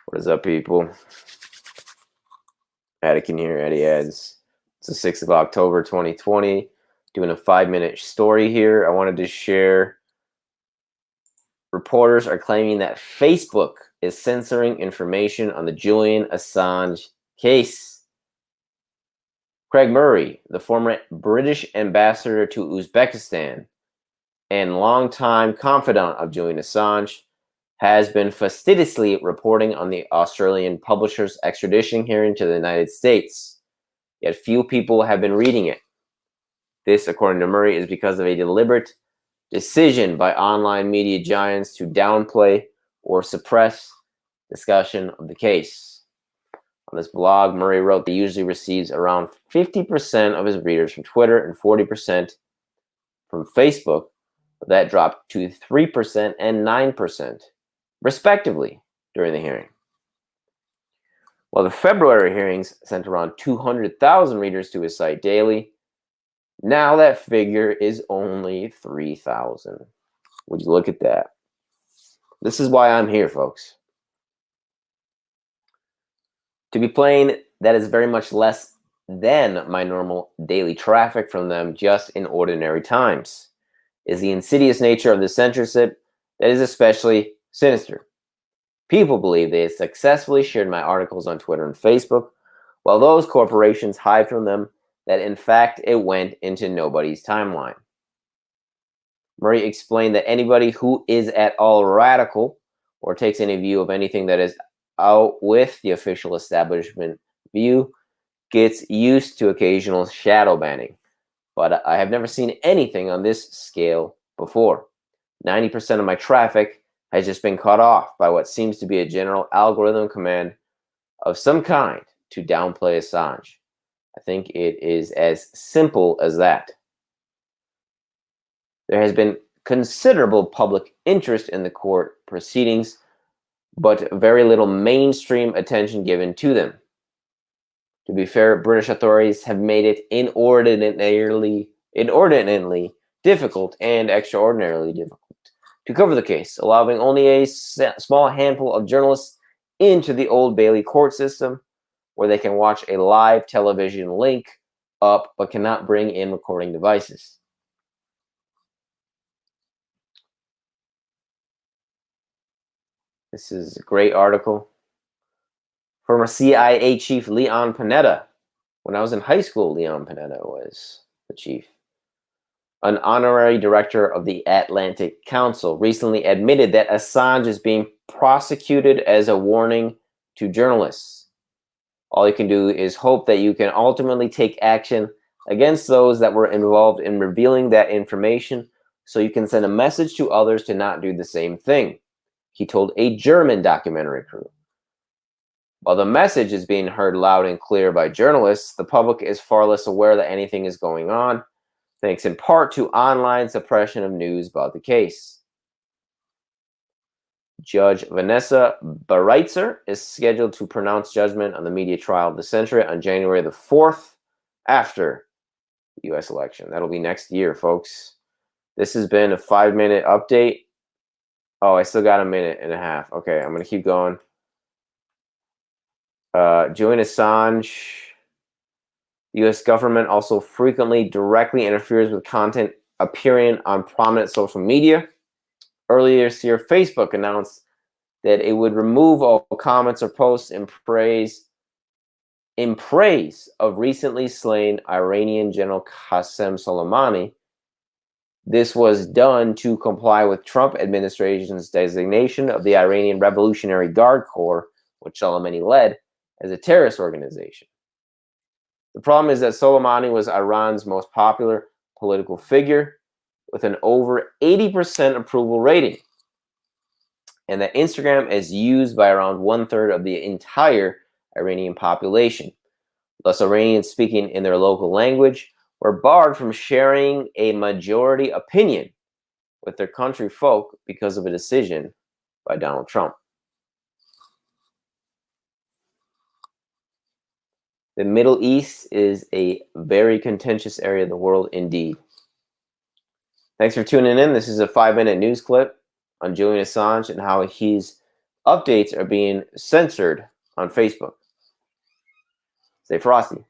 What is up, people? Attican here, Eddie Ads. It's the 6th of October, 2020. Doing a 5-minute story here. I wanted to share. Reporters are claiming that Facebook is censoring information on the Julian Assange case. Craig Murray, the former British ambassador to Uzbekistan and longtime confidant of Julian Assange, has been fastidiously reporting on the Australian publisher's extradition hearing to the United States. Yet few people have been reading it. This, according to Murray, is because of a deliberate decision by online media giants to downplay or suppress discussion of the case. On this blog, Murray wrote that he usually receives around 50% of his readers from Twitter and 40% from Facebook, but that dropped to 3% and 9%. Respectively, during the hearing. While the February hearings sent around 200,000 readers to his site daily, now that figure is only 3,000. Would you look at that? This is why I'm here, folks. To be plain, that is very much less than my normal daily traffic from them just in ordinary times. Is the insidious nature of the censorship that is especially sinister. People believe they have successfully shared my articles on Twitter and Facebook, while those corporations hide from them that in fact it went into nobody's timeline. Murray explained that anybody who is at all radical or takes any view of anything that is out with the official establishment view gets used to occasional shadow banning, but I have never seen anything on this scale before. 90% of my traffic has just been cut off by what seems to be a general algorithm command of some kind to downplay Assange. I think it is as simple as that. There has been considerable public interest in the court proceedings, but very little mainstream attention given to them. To be fair, British authorities have made it inordinately difficult and extraordinarily difficult to cover the case, allowing only a small handful of journalists into the Old Bailey court system, where they can watch a live television link up but cannot bring in recording devices. This is a great article. Former CIA Chief Leon Panetta. When I was in high school, Leon Panetta was the chief. An honorary director of the Atlantic Council, recently admitted that Assange is being prosecuted as a warning to journalists. All you can do is hope that you can ultimately take action against those that were involved in revealing that information, so you can send a message to others to not do the same thing, he told a German documentary crew. While the message is being heard loud and clear by journalists, the public is far less aware that anything is going on, thanks in part to online suppression of news about the case. Judge Vanessa Bereitzer is scheduled to pronounce judgment on the media trial of the century on January the 4th, after the U.S. election. That'll be next year, folks. This has been a 5-minute update. Oh, I still got a minute and a half. Okay, I'm going to keep going. Julian Assange. The U.S. government also frequently directly interferes with content appearing on prominent social media. Earlier this year, Facebook announced that it would remove all comments or posts in praise of recently slain Iranian General Qasem Soleimani. This was done to comply with Trump administration's designation of the Iranian Revolutionary Guard Corps, which Soleimani led, as a terrorist organization. The problem is that Soleimani was Iran's most popular political figure, with an over 80% approval rating, and that Instagram is used by around 1/3 of the entire Iranian population. Thus, Iranians speaking in their local language were barred from sharing a majority opinion with their country folk because of a decision by Donald Trump. The Middle East is a very contentious area of the world indeed. Thanks for tuning in. This is a 5-minute news clip on Julian Assange and how he's updates are being censored on Facebook. Stay frosty.